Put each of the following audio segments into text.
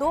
2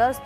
10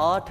8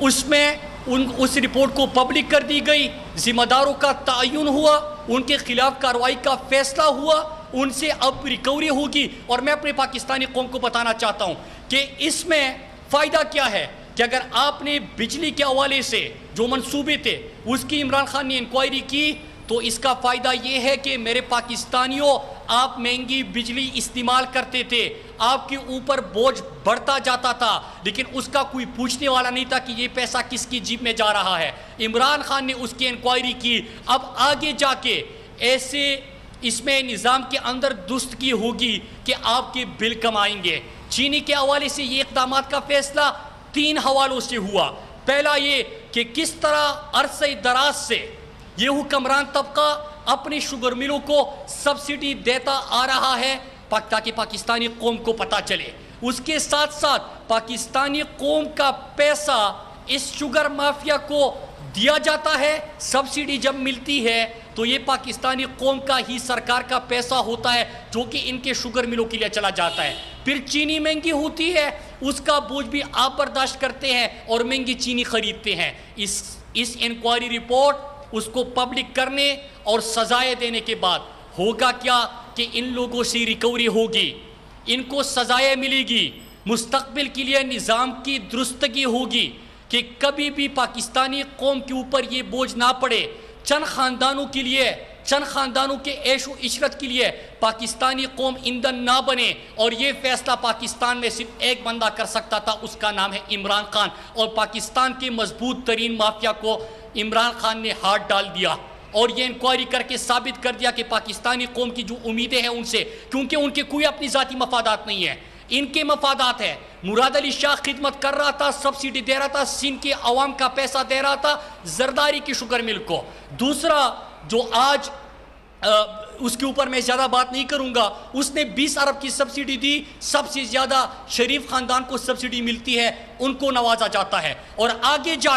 اس میں اس رپورٹ کو پبلک کر دی گئی, ذمہ داروں کا تعین ہوا, ان کے خلاف کارروائی کا فیصلہ ہوا, ان سے اب ریکوری ہوگی. اور میں اپنے پاکستانی قوم کو بتانا چاہتا ہوں کہ اس میں فائدہ کیا ہے کہ اگر آپ نے بجلی کے حوالے سے جو منصوبے تھے اس کی عمران خان نے انکوائری کی, تو اس کا فائدہ یہ ہے کہ میرے پاکستانیوں, آپ مہنگی بجلی استعمال کرتے تھے, آپ کے اوپر بوجھ بڑھتا جاتا تھا, لیکن اس کا کوئی پوچھنے والا نہیں تھا کہ یہ پیسہ کس کی جیب میں جا رہا ہے. عمران خان نے اس کی انکوائری کی. اب آگے جا کے ایسے اس میں نظام کے اندر درستگی ہوگی کہ آپ کے بل کم آئیں گے. چینی کے حوالے سے یہ اقدامات کا فیصلہ 3 حوالوں سے ہوا. پہلا یہ کہ کس طرح عرصہ دراز سے یہ حکمران طبقہ اپنے شوگر ملوں کو سبسڈی دیتا آ رہا ہے تاکہ پاکستانی قوم کو پتہ چلے. اس کے ساتھ ساتھ پاکستانی قوم کا پیسہ اس شوگر مافیا کو دیا جاتا ہے. سبسڈی جب ملتی ہے تو یہ پاکستانی قوم کا ہی سرکار کا پیسہ ہوتا ہے جو کہ ان کے شوگر ملوں کے لیے چلا جاتا ہے. پھر چینی مہنگی ہوتی ہے, اس کا بوجھ بھی آپ برداشت کرتے ہیں اور مہنگی چینی خریدتے ہیں. اس انکوائری رپورٹ اس کو پبلک کرنے اور سزائیں دینے کے بعد ہوگا کیا کہ ان لوگوں سے ریکوری ہوگی, ان کو سزائیں ملے گی, مستقبل کے لیے نظام کی درستگی ہوگی کہ کبھی بھی پاکستانی قوم کے اوپر یہ بوجھ نہ پڑے. چند خاندانوں کے لیے, چند خاندانوں کے عیش و عشرت کے لیے پاکستانی قوم ایندھن نہ بنے. اور یہ فیصلہ پاکستان میں صرف ایک بندہ کر سکتا تھا, اس کا نام ہے عمران خان. اور پاکستان کے مضبوط ترین مافیا کو عمران خان نے ہاتھ ڈال دیا اور یہ انکوائری کر کے ثابت کر دیا کہ پاکستانی قوم کی جو امیدیں ہیں ان سے, کیونکہ ان کے کوئی اپنی ذاتی مفادات نہیں ہیں, ان کے مفادات ہیں. مراد علی شاہ خدمت کر رہا تھا, سبسڈی دے رہا تھا, سندھ کے عوام کا پیسہ دے رہا تھا زرداری کی شوگر مل کو. دوسرا جو آج اس کے اوپر میں زیادہ بات نہیں کروں گا, اس نے 20 ارب کی سبسڈی دی. سب سے زیادہ شریف خاندان کو سبسڈی ملتی ہے, ان کو نوازا جاتا ہے. اور آگے جا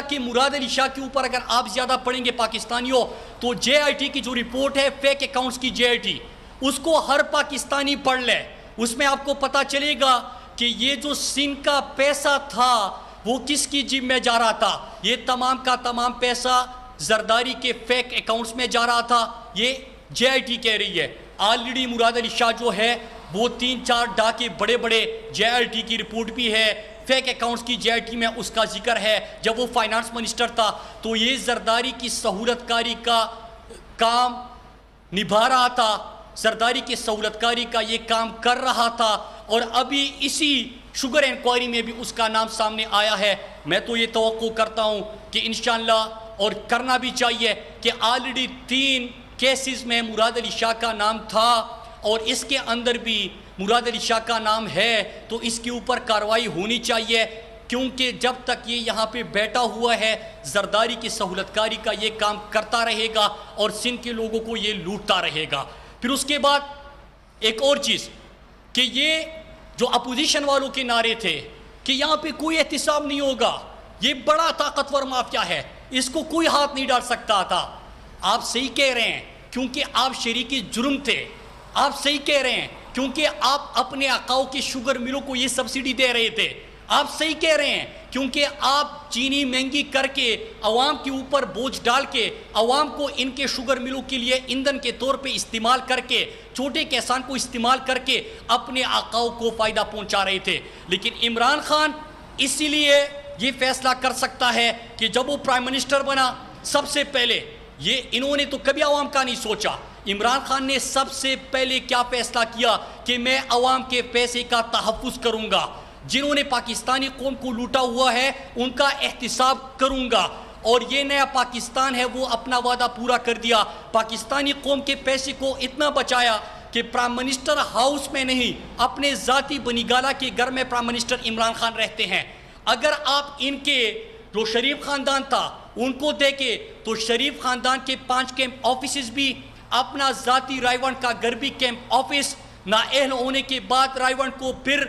کے مراد علی شاہ کے اوپر اگر آپ زیادہ پڑھیں گے پاکستانیوں, تو جے آئی ٹی کی جو رپورٹ ہے فیک اکاؤنٹس کی جے آئی ٹی, اس کو ہر پاکستانی پڑھ لے. اس میں آپ کو پتا چلے گا کہ یہ جو سندھ کا پیسہ تھا وہ کس کی جیب میں جا رہا تھا. یہ تمام کا تمام پیسہ زرداری کے فیک اکاؤنٹس میں جا رہا تھا. یہ جے آئی ٹی کہہ رہی ہے. آلریڈی مراد علی شاہ جو ہے وہ 3-4 ڈاکے بڑے بڑے جے آئی ٹی کی رپورٹ بھی ہے, فیک اکاؤنٹس کی جے آئی ٹی میں اس کا ذکر ہے. جب وہ فائنانس منسٹر تھا تو یہ زرداری کی سہولت کاری کا کام نبھا رہا تھا, زرداری کی سہولت کاری کا یہ کام کر رہا تھا. اور ابھی اسی شوگر انکوائری میں بھی اس کا نام سامنے آیا ہے. میں تو یہ توقع کرتا ہوں کہ انشاءاللہ, اور کرنا بھی چاہیے, کہ آلریڈی 3 کیسز میں مراد علی شاہ کا نام تھا اور اس کے اندر بھی مراد علی شاہ کا نام ہے, تو اس کے اوپر کارروائی ہونی چاہیے. کیونکہ جب تک یہ یہاں پہ بیٹھا ہوا ہے زرداری کی سہولت کاری کا یہ کام کرتا رہے گا اور سندھ کے لوگوں کو یہ لوٹتا رہے گا. پھر اس کے بعد ایک اور چیز کہ یہ جو اپوزیشن والوں کے نعرے تھے کہ یہاں پہ کوئی احتساب نہیں ہوگا, یہ بڑا طاقتور مافیا ہے, اس کو کوئی ہاتھ نہیں ڈال سکتا تھا. آپ صحیح کہہ رہے ہیں کیونکہ آپ شریک جرم تھے. آپ صحیح کہہ رہے ہیں کیونکہ آپ اپنے آقاؤں کے شوگر ملوں کو یہ سبسڈی دے رہے تھے. آپ صحیح کہہ رہے ہیں کیونکہ آپ چینی مہنگی کر کے عوام کے اوپر بوجھ ڈال کے عوام کو ان کے شوگر ملوں کے لیے ایندھن کے طور پہ استعمال کر کے, چھوٹے کسان کو استعمال کر کے اپنے آقاؤں کو فائدہ پہنچا رہے تھے. لیکن عمران خان اسی لیے یہ فیصلہ کر سکتا ہے کہ جب وہ پرائم منسٹر بنا, سب سے پہلے یہ انہوں نے تو کبھی عوام کا نہیں سوچا. عمران خان نے سب سے پہلے کیا فیصلہ کیا کہ میں عوام کے پیسے کا تحفظ کروں گا, جنہوں نے پاکستانی قوم کو لوٹا ہوا ہے ان کا احتساب کروں گا. اور یہ نیا پاکستان ہے وہ اپنا وعدہ پورا کر دیا. پاکستانی قوم کے پیسے کو اتنا بچایا کہ پرائم منسٹر ہاؤس میں نہیں, اپنے ذاتی بنیگالہ کے گھر میں پرائم منسٹر عمران خان رہتے ہیں. اگر آپ ان کے جو شریف خاندان تھا ان کو دیکھیں تو شریف خاندان کے 5 کیمپ آفیسز بھی, اپنا ذاتی رائیونڈ کا گھر بھی کیمپ آفس, نااہل ہونے کے بعد رائیونڈ کو پھر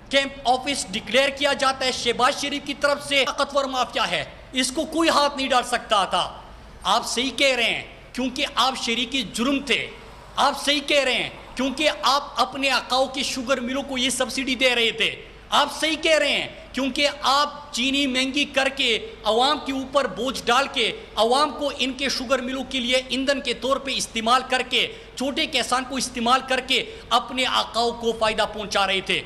کیمپ آفس ڈکلیئر کیا جاتا ہے. شہباز شریف کی طرف سے طاقتور مافیا ہے, اس کو کوئی ہاتھ نہیں ڈال سکتا تھا. آپ صحیح کہہ رہے ہیں کیونکہ آپ شریک جرم تھے. آپ صحیح کہہ رہے ہیں کیونکہ آپ اپنے آقاؤں کے شوگر ملوں کو یہ سبسڈی دے رہے تھے. آپ صحیح کہہ رہے ہیں کیونکہ آپ چینی مہنگی کر کے عوام کے اوپر بوجھ ڈال کے عوام کو ان کے شوگر ملوں کے لیے ایندھن کے طور پہ استعمال کر کے چھوٹے کسان کو استعمال کر کے اپنے آقاؤں کو فائدہ پہنچا رہے تھے.